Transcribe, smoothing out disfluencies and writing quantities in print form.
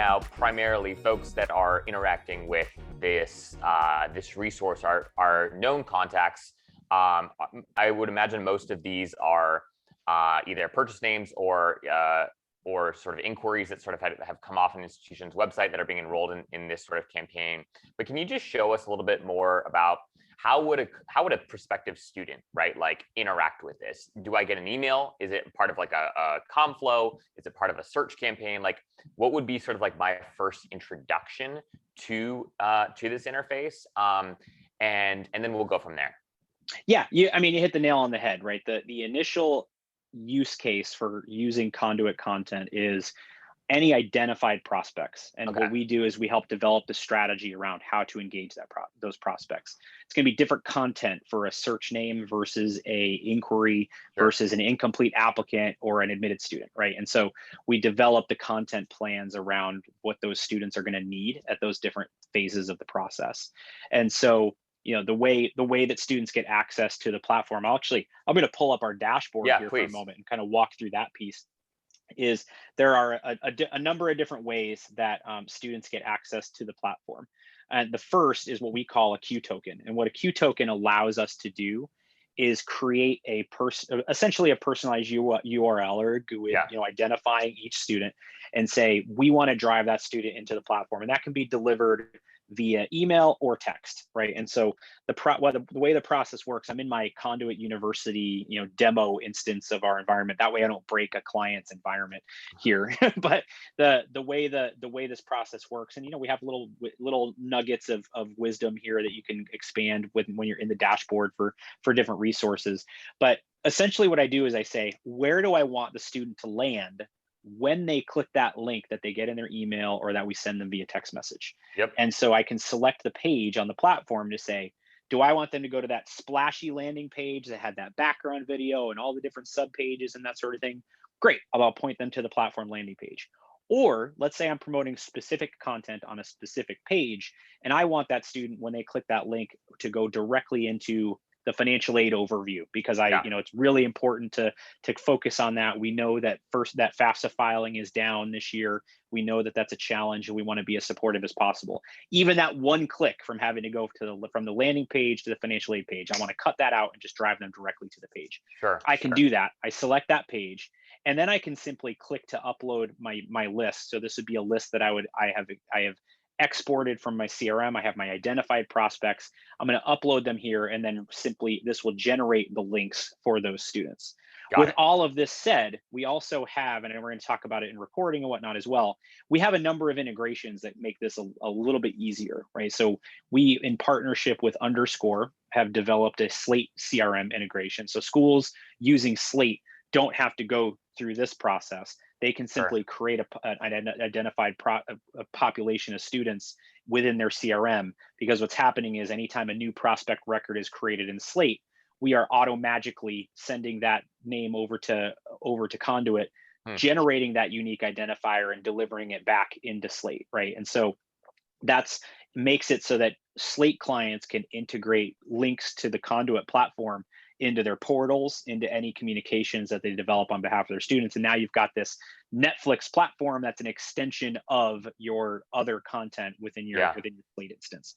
now, primarily folks that are interacting with this resource are known contacts. I would imagine most of these are either purchase names or sort of inquiries that sort of have come off an institution's website that are being enrolled in this sort of campaign. But can you just show us a little bit more about how would a prospective student, right, like interact with this? Do I get an email? Is it part of like a comm flow? Is it part of a search campaign? Like, what would be sort of like my first introduction to this interface? And then we'll go from there. Yeah, I mean, you hit the nail on the head, right? The initial use case for using Conduit content is any identified prospects. And Okay. what we do is we help develop the strategy around how to engage those prospects. It's going to be different content for a search name versus a inquiry Sure. versus an incomplete applicant or an admitted student, right? And so we develop the content plans around what those students are going to need at those different phases of the process. And so the way that students get access to the platform, I'm going to pull up our dashboard Yeah, here please. for a moment and kind of walk through that piece. Is there are a number of different ways that students get access to the platform. And the first is what we call a Q token. And what a Q token allows us to do is create essentially a personalized URL or a GUID, identifying each student and say, we want to drive that student into the platform. And that can be delivered via email or text, right? And so the way the process works, I'm in my Conduit University, demo instance of our environment. That way, I don't break a client's environment here. But the way this process works, and we have little nuggets of wisdom here that you can expand with when you're in the dashboard for different resources. But essentially, what I do is I say, where do I want the student to land when they click that link that they get in their email or that we send them via text message. Yep. And so I can select the page on the platform to say, do I want them to go to that splashy landing page that had that background video and all the different sub pages and that sort of thing? Great, I'll point them to the platform landing page. Or let's say I'm promoting specific content on a specific page, and I want that student, when they click that link, to go directly into the financial aid overview, because it's really important to focus on that. We know that that FAFSA filing is down this year. We know that that's a challenge, and we want to be as supportive as possible. Even that one click from having to go from the landing page to the financial aid page, I want to cut that out and just drive them directly to the page. Sure. I can do that. I select that page, and then I can simply click to upload my list. So this would be a list that I have exported from my CRM. I have my identified prospects. I'm going to upload them here, and then simply this will generate the links for those students. With all of this said, we also have, and we're going to talk about it in reporting and whatnot as well, we have a number of integrations that make this a little bit easier, right? So we, in partnership with Underscore, have developed a Slate CRM integration. So schools using Slate don't have to go through this process. They can simply create an identified population of students within their CRM, because what's happening is anytime a new prospect record is created in Slate, we are magically sending that name over to Conduit, generating that unique identifier and delivering it back into Slate, right? And so that's makes it so that Slate clients can integrate links to the Conduit platform into their portals, into any communications that they develop on behalf of their students. And now you've got this Netflix platform that's an extension of your other content within your Slate instance.